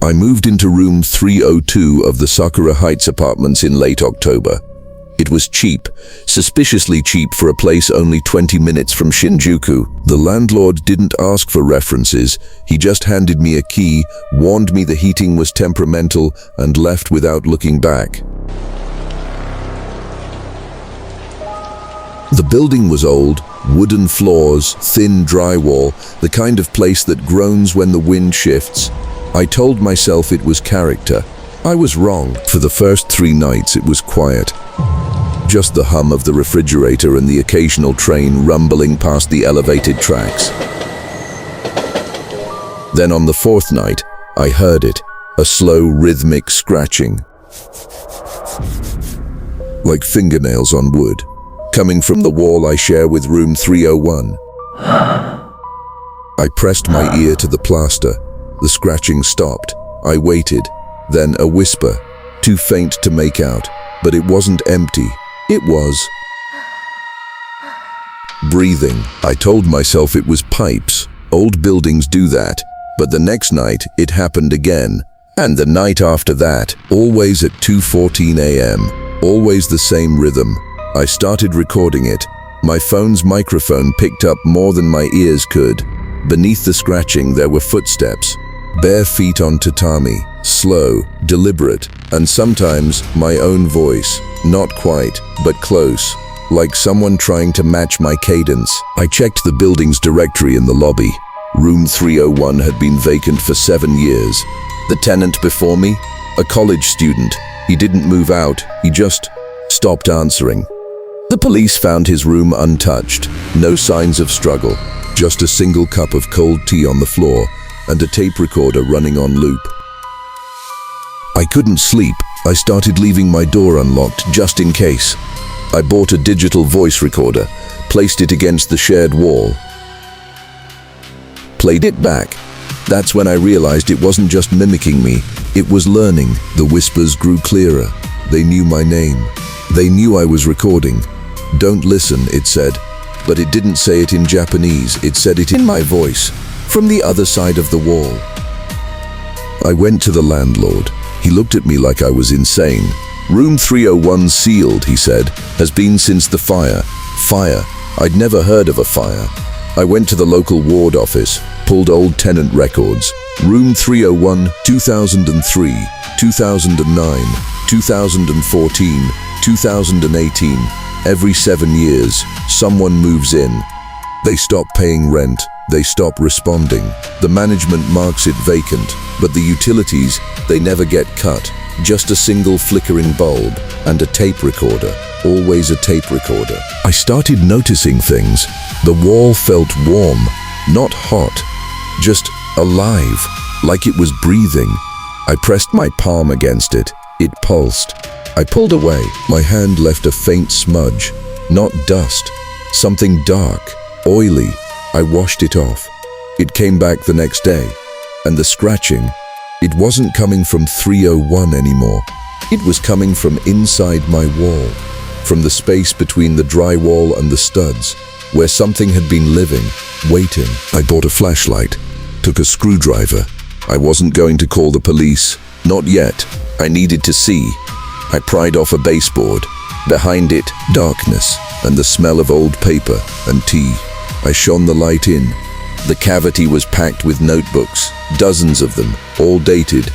I moved into room 302 of the Sakura Heights apartments in late October. It was cheap, suspiciously cheap for a place only 20 minutes from Shinjuku. The landlord didn't ask for references. He just handed me a key, warned me the heating was temperamental, and left without looking back. The building was old, wooden floors, thin drywall, the kind of place that groans when the wind shifts. I told myself it was character. I was wrong. For the first 3 nights it was quiet. Just the hum of the refrigerator and the occasional train rumbling past the elevated tracks. Then on the 4th night, I heard it, a slow rhythmic scratching, like fingernails on wood, coming from the wall I share with room 301. I pressed my ear to the plaster. The scratching stopped. I waited. Then a whisper, too faint to make out, but it wasn't empty. It was breathing. I told myself it was pipes. Old buildings do that. But the next night, it happened again. And the night after that, always at 2:14 a.m., always the same rhythm. I started recording it. My phone's microphone picked up more than my ears could. Beneath the scratching, there were footsteps. Bare feet on tatami, slow, deliberate, and sometimes my own voice. Not quite, but close, like someone trying to match my cadence. I checked the building's directory in the lobby. Room 301 had been vacant for 7 years. The tenant before me? A college student. He didn't move out, he just stopped answering. The police found his room untouched. No signs of struggle, just a single cup of cold tea on the floor and a tape recorder running on loop. I couldn't sleep. I started leaving my door unlocked just in case. I bought a digital voice recorder, placed it against the shared wall, played it back. That's when I realized it wasn't just mimicking me, it was learning. The whispers grew clearer. They knew my name. They knew I was recording. Don't listen, it said. But it didn't say it in Japanese, it said it in my voice, from the other side of the wall. I went to the landlord. He looked at me like I was insane. Room 301 sealed, he said, has been since the fire. Fire? I'd never heard of a fire. I went to the local ward office, pulled old tenant records. Room 301, 2003, 2009, 2014, 2018. Every 7 years, someone moves in. They stop paying rent. They stop responding. The management marks it vacant, but the utilities, they never get cut. Just a single flickering bulb and a tape recorder. Always a tape recorder. I started noticing things. The wall felt warm, not hot, just alive, like it was breathing. I pressed my palm against it. It pulsed. I pulled away. My hand left a faint smudge. Not dust. Something dark, oily. I washed it off. It came back the next day. And the scratching, it wasn't coming from 301 anymore. It was coming from inside my wall, from the space between the drywall and the studs, where something had been living, waiting. I bought a flashlight, took a screwdriver. I wasn't going to call the police. Not yet. I needed to see. I pried off a baseboard. Behind it, darkness and the smell of old paper and tea. I shone the light in. The cavity was packed with notebooks, dozens of them, all dated,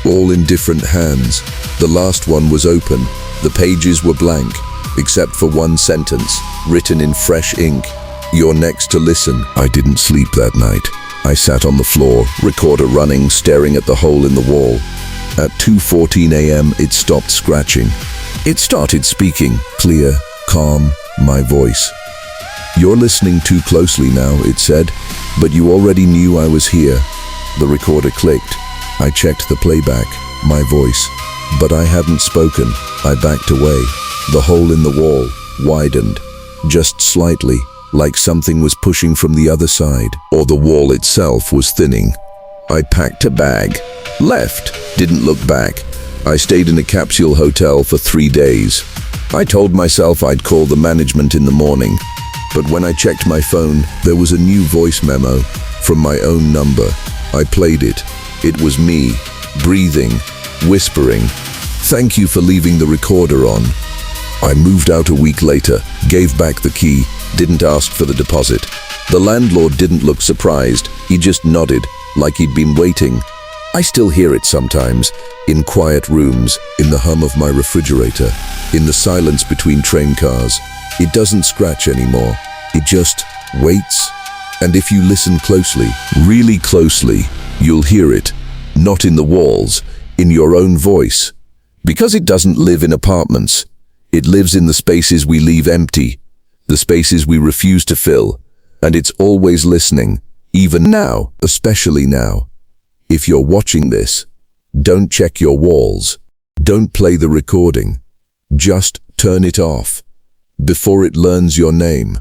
all in different hands. The last one was open. The pages were blank, except for one sentence, written in fresh ink. You're next to listen. I didn't sleep that night. I sat on the floor, recorder running, staring at the hole in the wall. At 2:14 a.m., it stopped scratching. It started speaking, clear, calm, my voice. You're listening too closely now, it said, but you already knew I was here. The recorder clicked. I checked the playback, my voice, but I hadn't spoken. I backed away. The hole in the wall widened, just slightly, like something was pushing from the other side, or the wall itself was thinning. I packed a bag, left, didn't look back. I stayed in a capsule hotel for 3 days. I told myself I'd call the management in the morning, but when I checked my phone, there was a new voice memo from my own number. I played it. It was me, breathing, whispering, "Thank you for leaving the recorder on." I moved out a week later, gave back the key, didn't ask for the deposit. The landlord didn't look surprised, he just nodded, like he'd been waiting. I still hear it sometimes, in quiet rooms, in the hum of my refrigerator, in the silence between train cars. It doesn't scratch anymore, it just waits. And if you listen closely, really closely, you'll hear it, not in the walls, in your own voice. Because it doesn't live in apartments. It lives in the spaces we leave empty, the spaces we refuse to fill, and it's always listening, even now, especially now. If you're watching this, don't check your walls. Don't play the recording. Just turn it off before it learns your name.